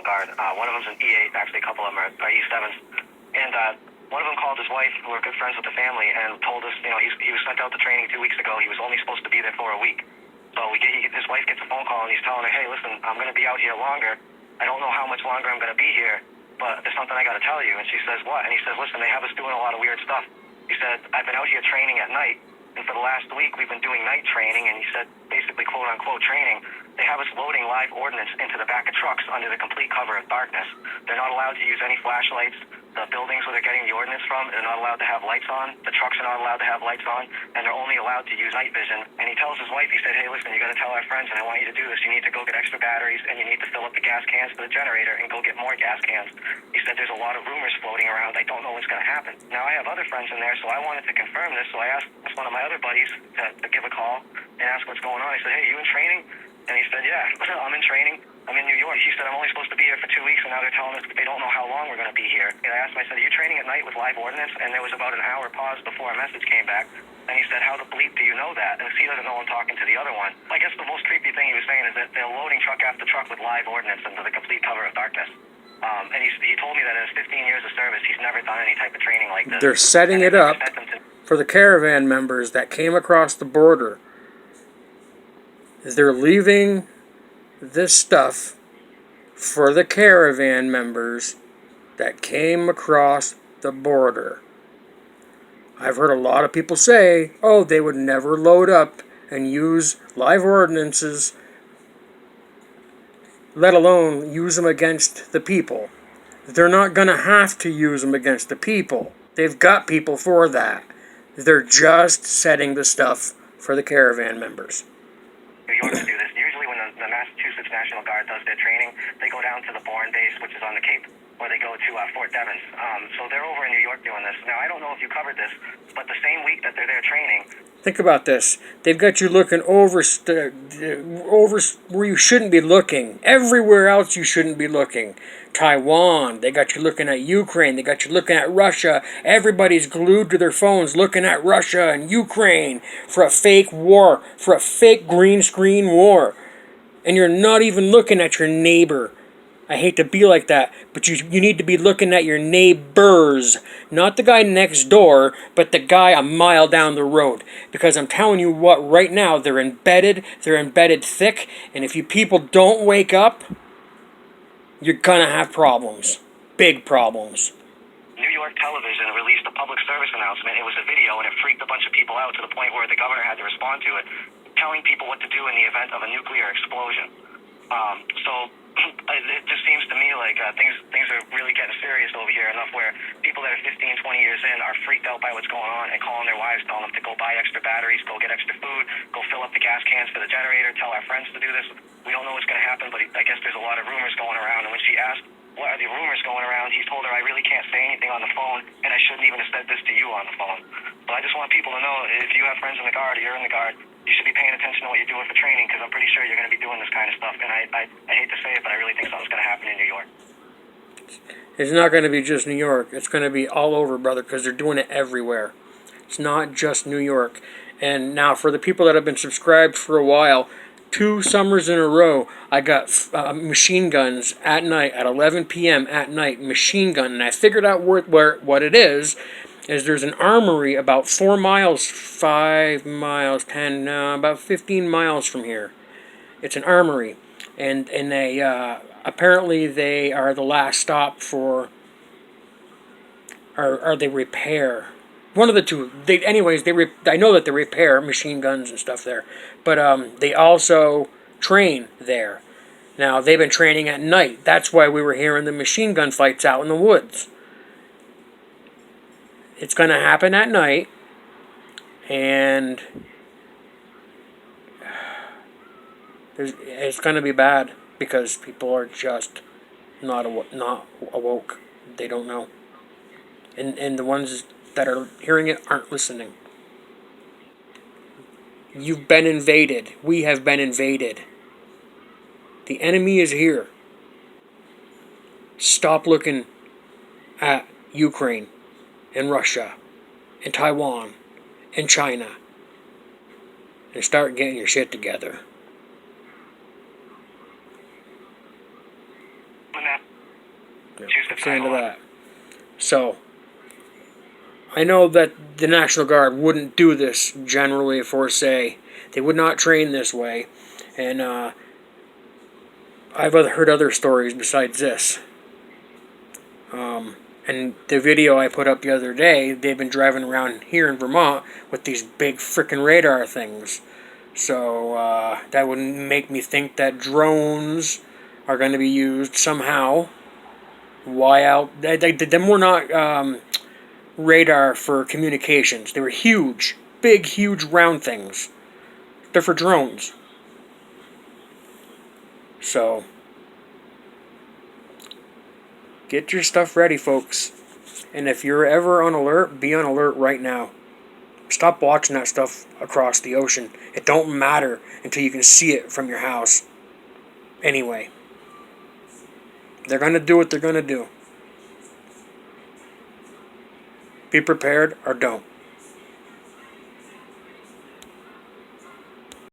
Guard. One of them's an E8, actually a couple of them are E7s. And one of them called his wife, who are good friends with the family, and told us, he was sent out to training 2 weeks ago. He was only supposed to be there for a week. So his wife gets a phone call, and he's telling her, hey, listen, I'm going to be out here longer. I don't know how much longer I'm going to be here, but there's something I got to tell you. And she says, what? And he says, listen, they have us doing a lot of weird stuff. He said, I've been out here training at night, and for the last week, we've been doing night training, and he said, basically, quote-unquote training. They have us loading live ordnance into the back of trucks under the complete cover of darkness. They're not allowed to use any flashlights. The buildings where they're getting the ordnance from, they're not allowed to have lights on. The trucks are not allowed to have lights on, and they're only allowed to use night vision. And he tells his wife, he said, hey, listen, you got to tell our friends, and I want you to do this. You need to go get extra batteries, and you need to fill up the gas cans for the generator and go get more gas cans. He said, there's a lot of rumors floating around. I don't know what's going to happen. Now, I have other friends in there, so I wanted to confirm this, so I asked one of my other buddies to give a call and ask what's going on. I said, hey, you in training? And he said, yeah, I'm in training. I'm in New York. He said, I'm only supposed to be here for 2 weeks, and now they're telling us they don't know how long we're going to be here. And I asked him, I said, are you training at night with live ordnance? And there was about an hour pause before a message came back. And he said, how the bleep do you know that? And he doesn't know I'm talking to the other one. I guess the most creepy thing he was saying is that they're loading truck after truck with live ordnance into the complete cover of darkness. And he told me that in his 15 years of service, he's never done any type of training like this. They're setting it up for the caravan members that came across the border. They're leaving this stuff for the caravan members that came across the border. I've heard a lot of people say, oh, they would never load up and use live ordinances, let alone use them against the people. They're not going to have to use them against the people. They've got people for that. They're just setting the stuff for the caravan members. New York to do this. Usually when the Massachusetts National Guard does their training, they go down to the Bourne base, which is on the Cape, or they go to Fort Devens. So they're over in New York doing this. Now, I don't know if you covered this, but the same week that they're there training... Think about this. They've got you looking over where you shouldn't be looking. Everywhere else you shouldn't be looking. Taiwan, they got you looking at Ukraine, they got you looking at Russia. Everybody's glued to their phones looking at Russia and Ukraine for a fake war, for a fake green screen war. And you're not even looking at your neighbor. I hate to be like that, but you need to be looking at your neighbors. Not the guy next door, but the guy a mile down the road. Because I'm telling you what, right now, they're embedded thick, and if you people don't wake up, you're gonna have problems. Big problems. New York television released a public service announcement. It was a video, and it freaked a bunch of people out to the point where the governor had to respond to it, telling people what to do in the event of a nuclear explosion. It just seems to me like things are really getting serious over here, enough where people that are 15, 20 years in are freaked out by what's going on and calling their wives, telling them to go buy extra batteries, go get extra food, go fill up the gas cans for the generator, tell our friends to do this. We don't know what's going to happen, but I guess there's a lot of rumors going around. And when she asked, what are the rumors going around, he's told her, I really can't say anything on the phone, and I shouldn't even have said this to you on the phone. But I just want people to know, if you have friends in the Guard or you're in the Guard, you should be paying attention to what you're doing for training, because I'm pretty sure you're going to be doing this kind of stuff. And I hate to say it, but I really think something's going to happen in New York. It's not going to be just New York. It's going to be all over, brother, because they're doing it everywhere. It's not just New York. And now, for the people that have been subscribed for a while, 2 summers in a row, I got machine guns at night, at 11 p.m. at night, machine gun. And I figured out what it is there's an armory about 4 miles, 5 miles, 10, about 15 miles from here. It's an armory. And they, apparently they are the last stop for, or they repair. One of the two. I know that they repair machine guns and stuff there. But they also train there. Now, they've been training at night. That's why we were hearing the machine gun fights out in the woods. It's going to happen at night. And it's going to be bad because people are just not awoke. They don't know. And the ones that are hearing it aren't listening. You've been invaded. We have been invaded. The enemy is here. Stop looking at Ukraine and Russia and Taiwan and China and start getting your shit together. When that Yeah, Choose the that's the end of title. that. So, I know that the National Guard wouldn't do this generally for, say, they would not train this way. And I've heard other stories besides this. And the video I put up the other day, they've been driving around here in Vermont with these big frickin' radar things. So that would make me think that drones are going to be used somehow. Why out? Them were not radar for communications. They were huge, big, huge round things. They're for drones. So get your stuff ready, folks. And if you're ever on alert, be on alert right now. Stop watching that stuff across the ocean. It don't matter until you can see it from your house. Anyway, they're going to do what they're going to do. Be prepared or don't.